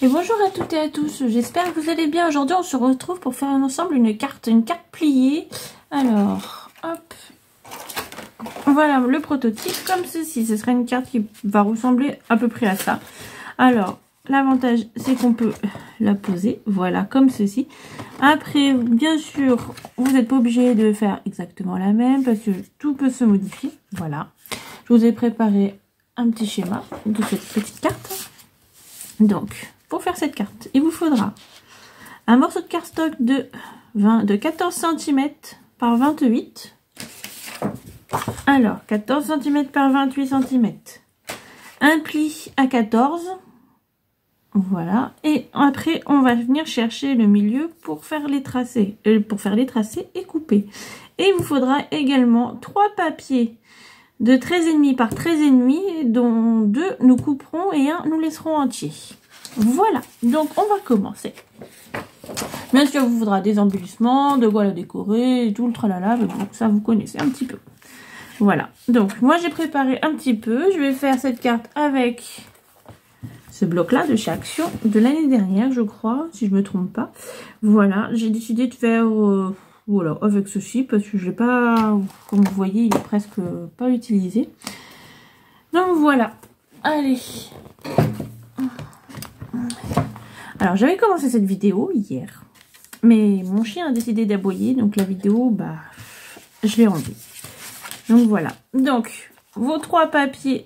Et bonjour à toutes et à tous, j'espère que vous allez bien. Aujourd'hui on se retrouve pour faire ensemble une carte pliée. Alors, hop, voilà le prototype comme ceci. Ce serait une carte qui va ressembler à peu près à ça. Alors, l'avantage c'est qu'on peut la poser, voilà, comme ceci. Après, bien sûr, vous n'êtes pas obligé de faire exactement la même parce que tout peut se modifier. Voilà, je vous ai préparé un petit schéma de cette petite carte. Donc, pour faire cette carte, il vous faudra un morceau de cardstock de 14 cm par 28. Alors, 14 cm par 28 cm. Un pli à 14. Voilà. Et après, on va venir chercher le milieu pour faire les tracés. Et couper. Et il vous faudra également 3 papiers de 13,5 par 13,5, dont 2 nous couperons et 1 nous laisserons entier. Voilà, donc on va commencer. Bien sûr, vous faudra des embellissements, de quoi la décorer, tout le tralala, mais bon, ça vous connaissez un petit peu. Voilà, donc moi j'ai préparé un petit peu. Je vais faire cette carte avec ce bloc-là de chez Action de l'année dernière, je crois, si je me trompe pas. Voilà, j'ai décidé de faire... voilà, avec ceci, parce que je l'ai pas, comme vous voyez, il est presque pas utilisé. Donc voilà, allez. Alors j'avais commencé cette vidéo hier, mais mon chien a décidé d'aboyer, donc la vidéo, bah, je l'ai enlevée. Donc voilà, donc vos 3 papiers.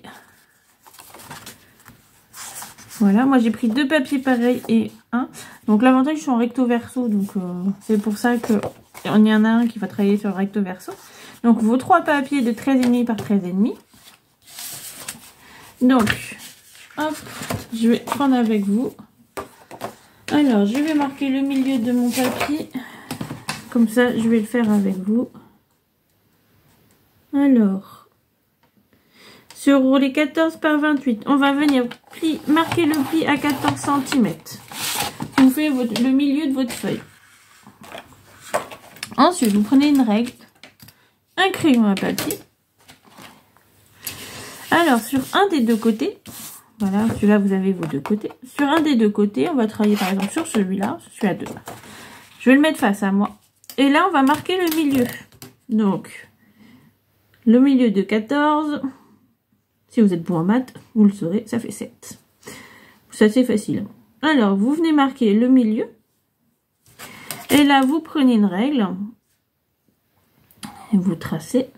Voilà, moi j'ai pris 2 papiers pareils et 1. Donc l'avantage, ils sont en recto verso, donc c'est pour ça que il y en a un qui va travailler sur le recto verso. Donc vos 3 papiers de 13,5 par 13,5. Donc, hop, je vais prendre avec vous. Alors, je vais marquer le milieu de mon papier. Comme ça, je vais le faire avec vous. Alors, sur les 14 par 28, on va venir marquer le pli à 14 cm. Vous faites le milieu de votre feuille. Ensuite, vous prenez une règle, un crayon à papier. Alors, sur un des deux côtés, voilà, celui-là, vous avez vos 2 côtés. Sur un des 2 côtés, on va travailler par exemple sur celui-là, celui-là 2. Je vais le mettre face à moi. Et là, on va marquer le milieu. Donc, le milieu de 14, si vous êtes bon en maths, vous le saurez, ça fait 7. C'est assez facile. Alors, vous venez marquer le milieu. Et là, vous prenez une règle. Et vous tracez.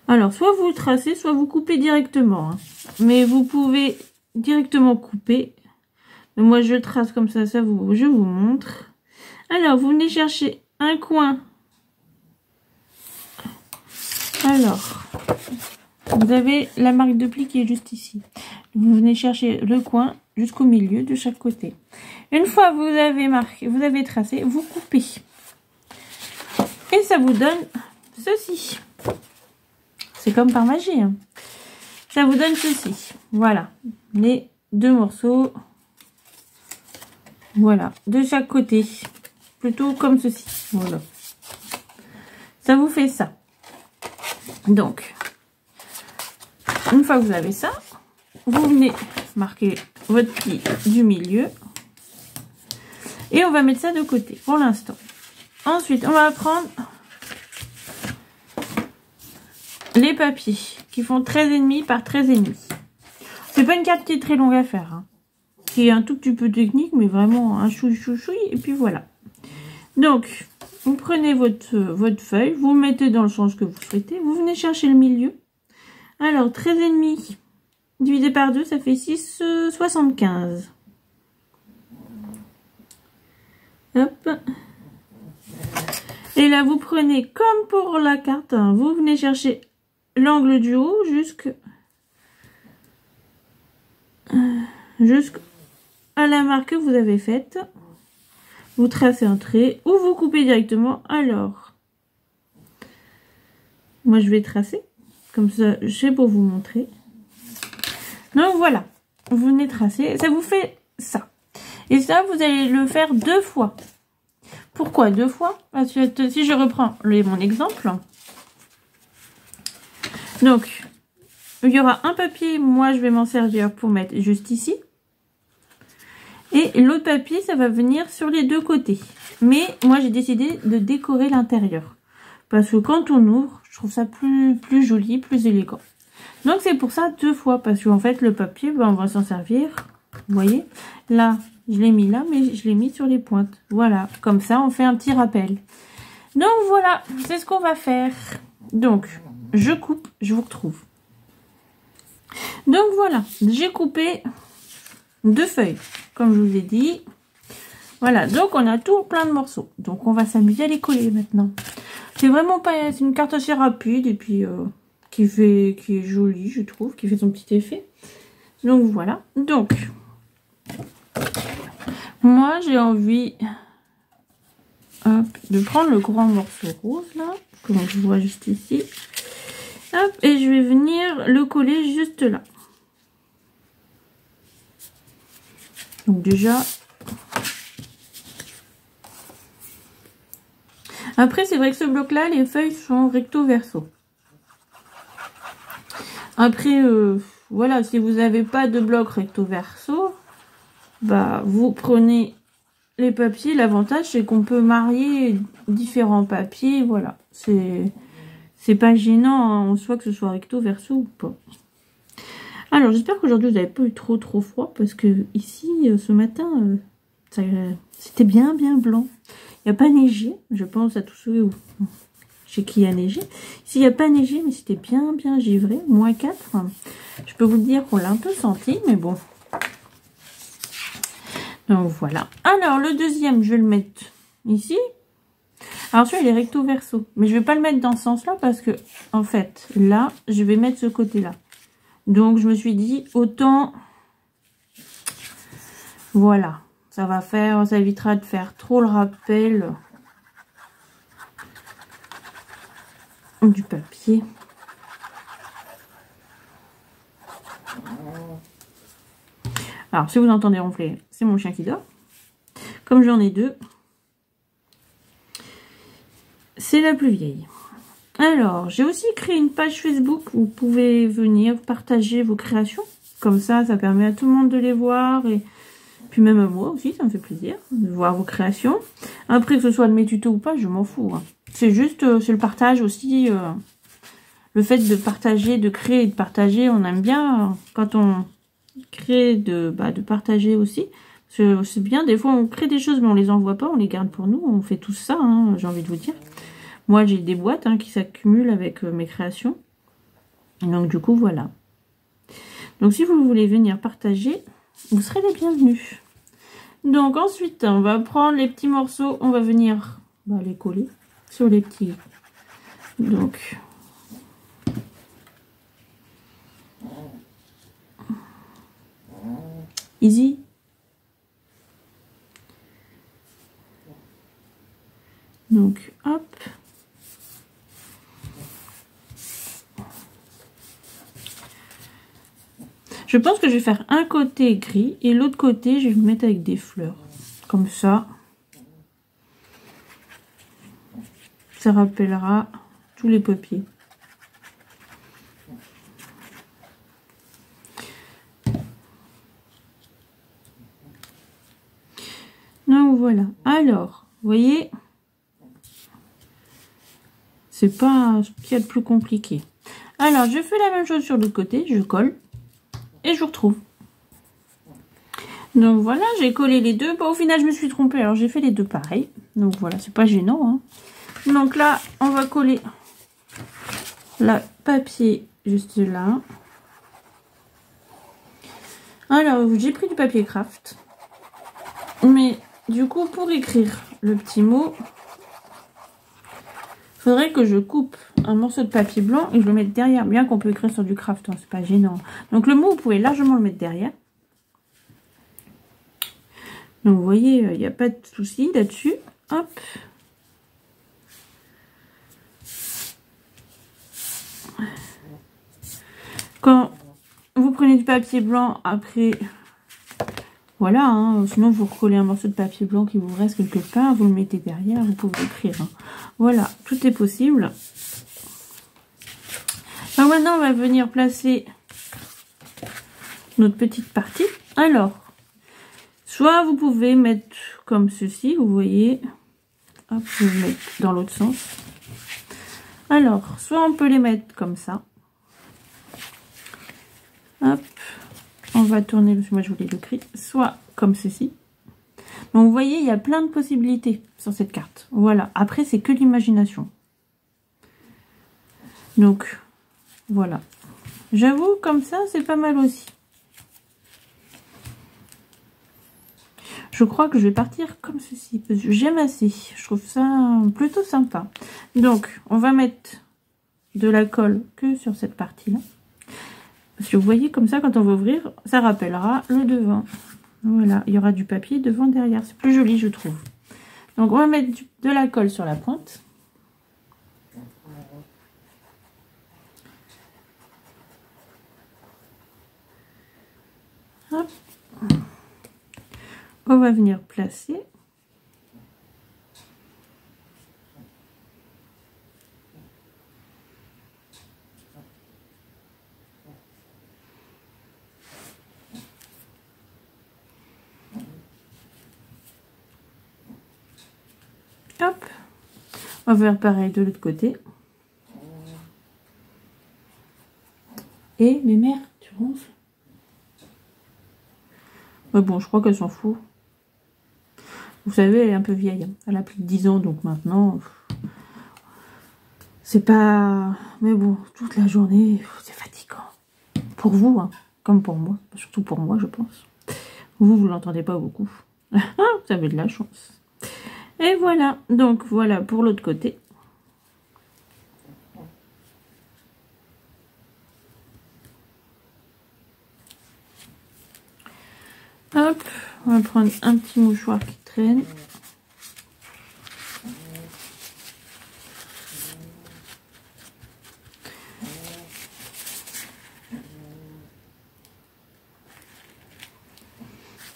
Alors, soit vous tracez, soit vous coupez directement. Hein. Mais vous pouvez directement couper. Mais moi, je trace comme ça, je vous montre. Alors, vous venez chercher un coin. Alors, vous avez la marque de pli qui est juste ici. Vous venez chercher le coin jusqu'au milieu de chaque côté. Une fois que vous avez marqué, vous avez tracé, vous coupez. Et ça vous donne ceci. C'est comme par magie. Hein. Ça vous donne ceci. Voilà. Les 2 morceaux. Voilà. De chaque côté. Plutôt comme ceci. Voilà. Ça vous fait ça. Donc, une fois que vous avez ça, vous venez marquer votre pli du milieu. Et on va mettre ça de côté pour l'instant. Ensuite, on va prendre les papiers qui font 13,5 par 13,5. C'est pas une carte qui est très longue à faire. Hein. Qui est un tout petit peu technique, mais vraiment un chouï. Et puis voilà. Donc, vous prenez votre feuille, vous mettez dans le sens que vous souhaitez. Vous venez chercher le milieu. Alors, 13,5 divisé par 2, ça fait 6,75. Hop. Et là, vous prenez, comme pour la carte, hein, vous venez chercher l'angle du haut jusqu'à la marque que vous avez faite. Vous tracez un trait ou vous coupez directement. Alors, moi je vais tracer. Comme ça, c'est pour vous montrer. Donc voilà, vous venez tracer. Ça vous fait ça. Et ça, vous allez le faire 2 fois. Pourquoi 2 fois? Parce que si je reprends mon exemple. Donc, il y aura un papier. Moi, je vais m'en servir pour mettre juste ici. Et l'autre papier, ça va venir sur les deux côtés. Mais moi, j'ai décidé de décorer l'intérieur. Parce que quand on ouvre, je trouve ça plus joli, plus élégant. Donc, c'est pour ça 2 fois. Parce qu'en fait, le papier, ben, on va s'en servir. Vous voyez, là, je l'ai mis là, mais je l'ai mis sur les pointes. Voilà, comme ça, on fait un petit rappel. Donc, voilà, c'est ce qu'on va faire. Donc, je coupe, je vous retrouve. Donc, voilà, j'ai coupé 2 feuilles, comme je vous ai dit. Voilà, donc on a tout plein de morceaux. Donc, on va s'amuser à les coller maintenant. C'est vraiment pas... C'est une carte assez rapide et puis qui est jolie, je trouve, qui fait son petit effet. Donc, voilà. Donc... moi, j'ai envie de prendre le grand morceau rose, là, comme je vois juste ici. Hop, et je vais venir le coller juste là. Donc déjà... après, c'est vrai que ce bloc-là, les feuilles sont recto-verso. Après, voilà, si vous n'avez pas de bloc recto-verso... bah, vous prenez les papiers. L'avantage, c'est qu'on peut marier différents papiers. Voilà, c'est pas gênant hein, en soi que ce soit recto verso ou pas. Alors, j'espère qu'aujourd'hui, vous n'avez pas eu trop froid. Parce que ici, ce matin, c'était bien blanc. Il n'y a pas neigé. Je pense à tous ceux chez qui il y a neigé. Ici, il n'y a pas neigé, mais c'était bien givré. -4. Je peux vous dire qu'on l'a un peu senti, mais bon... donc voilà. Alors le deuxième, je vais le mettre ici. Alors celui-là, il est recto verso. Mais je vais pas le mettre dans ce sens-là parce que, en fait, là, je vais mettre ce côté-là. Donc je me suis dit, autant... voilà. Ça évitera de faire trop le rappel du papier. Alors, si vous entendez ronfler, c'est mon chien qui dort. Comme j'en ai 2, c'est la plus vieille. Alors, j'ai aussi créé une page Facebook où vous pouvez venir partager vos créations. Comme ça, ça permet à tout le monde de les voir. Et puis même à moi aussi, ça me fait plaisir de voir vos créations. Après, que ce soit de mes tutos ou pas, je m'en fous. Hein. C'est juste, c'est le partage aussi. Le fait de partager, de créer et de partager, on aime bien quand on... créer de partager aussi, c'est bien. Des fois on crée des choses mais on les envoie pas, on les garde pour nous, on fait tout ça hein, j'ai envie de vous dire. Moi j'ai des boîtes hein, qui s'accumulent avec mes créations, et donc du coup voilà. Donc si vous voulez venir partager, vous serez les bienvenus. Donc ensuite on va prendre les petits morceaux, on va venir les coller sur les petits. Donc easy. Donc, hop. Je pense que je vais faire un côté gris et l'autre côté, je vais le mettre avec des fleurs. Comme ça. Ça rappellera tous les papiers. Donc voilà. Alors, vous voyez, c'est pas ce qu'il y a de plus compliqué. Alors, je fais la même chose sur l'autre côté, je colle et je vous retrouve. Donc voilà, j'ai collé les deux. Bon, au final, je me suis trompée, alors j'ai fait les deux pareils. Donc voilà, c'est pas gênant. Hein. Donc là, on va coller le papier juste là. Alors, j'ai pris du papier craft. Mais du coup, pour écrire le petit mot, il faudrait que je coupe un morceau de papier blanc et je le mette derrière. Bien qu'on peut écrire sur du craft, hein, c'est pas gênant. Donc le mot, vous pouvez largement le mettre derrière. Donc vous voyez, il n'y a pas de souci là-dessus. Hop. Quand vous prenez du papier blanc, après... voilà, hein, sinon vous recollez un morceau de papier blanc qui vous reste quelque part, vous le mettez derrière, vous pouvez écrire. Hein. Voilà, tout est possible. Alors maintenant, on va venir placer notre petite partie. Alors, Soit vous pouvez mettre comme ceci, vous voyez. Hop, je vais le mettre dans l'autre sens. Alors, soit on peut les mettre comme ça. Hop, on va tourner, parce que moi je voulais le gris. Soit comme ceci. Donc vous voyez, il y a plein de possibilités sur cette carte. Voilà, après c'est que l'imagination. Donc, voilà. J'avoue, comme ça, c'est pas mal aussi. Je crois que je vais partir comme ceci, parce que j'aime assez. Je trouve ça plutôt sympa. Donc, on va mettre de la colle que sur cette partie-là. Parce que vous voyez, comme ça, quand on va ouvrir, ça rappellera le devant. Voilà, il y aura du papier devant, derrière. C'est plus joli, je trouve. Donc, on va mettre de la colle sur la pointe. Hop. On va venir placer. Hop. On va faire pareil de l'autre côté. Et mes mères, tu ronfles? Mais bon, je crois qu'elle s'en fout. Vous savez, elle est un peu vieille. Elle a plus de 10 ans, donc maintenant... C'est pas... Mais bon, toute la journée, c'est fatigant. Pour vous, hein, comme pour moi. Surtout pour moi, je pense. Vous l'entendez pas beaucoup. Vous avez de la chance. Et voilà. Donc, voilà pour l'autre côté. Hop. On va prendre un petit mouchoir qui traîne.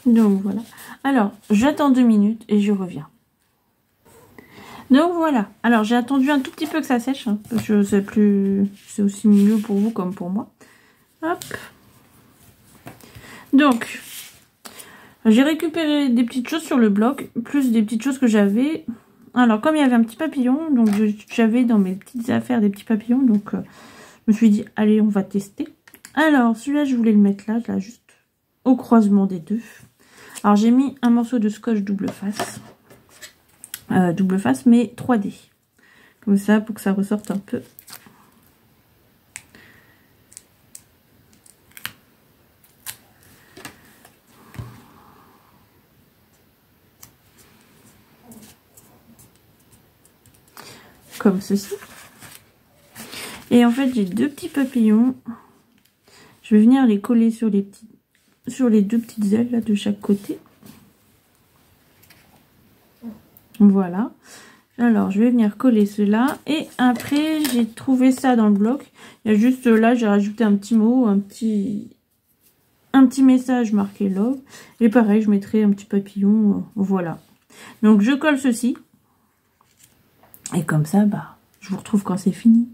Donc voilà. Alors, j'attends 2 minutes et je reviens. Donc voilà. Alors, j'ai attendu un tout petit peu que ça sèche. Hein, parce que c'est plus... C'est aussi mieux pour vous comme pour moi. Hop. Donc, j'ai récupéré des petites choses sur le bloc. Plus des petites choses que j'avais. Alors, comme il y avait un petit papillon. Donc, j'avais dans mes petites affaires des petits papillons. Donc, je me suis dit, allez, on va tester. Alors, celui-là, je voulais le mettre là, juste au croisement des deux. Alors, j'ai mis un morceau de scotch double face. Double face, mais 3D. Comme ça, pour que ça ressorte un peu. Comme ceci. Et en fait, j'ai 2 petits papillons. Je vais venir les coller sur les 2 petites ailes là de chaque côté. Voilà. Alors, je vais venir coller cela. Et après, j'ai trouvé ça dans le bloc. Il y a juste là, j'ai rajouté un petit mot, un petit message marqué love. Et pareil, je mettrai un petit papillon. Voilà. Donc, je colle ceci. Et comme ça, bah, je vous retrouve quand c'est fini.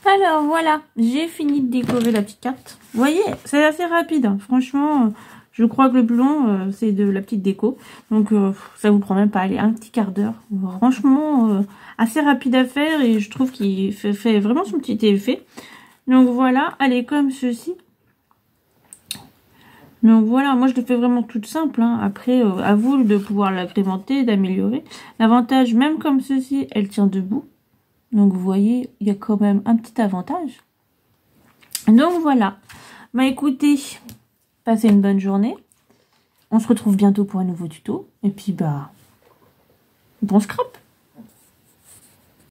Alors, voilà. J'ai fini de décorer la petite carte. Vous voyez, c'est assez rapide. Hein. Franchement... Je crois que le plus long, c'est de la petite déco. Donc, ça vous prend même pas, allez, un petit quart d'heure. Franchement, assez rapide à faire. Et je trouve qu'il fait vraiment son petit effet. Donc, voilà. Elle est comme ceci. Donc, voilà. Moi, je le fais vraiment toute simple. Hein. Après, à vous de pouvoir l'agrémenter, d'améliorer. L'avantage, même comme ceci, elle tient debout. Donc, vous voyez, il y a quand même un petit avantage. Donc, voilà. Bah, écoutez... Passez une bonne journée. On se retrouve bientôt pour un nouveau tuto. Et puis, bah, bon scrap.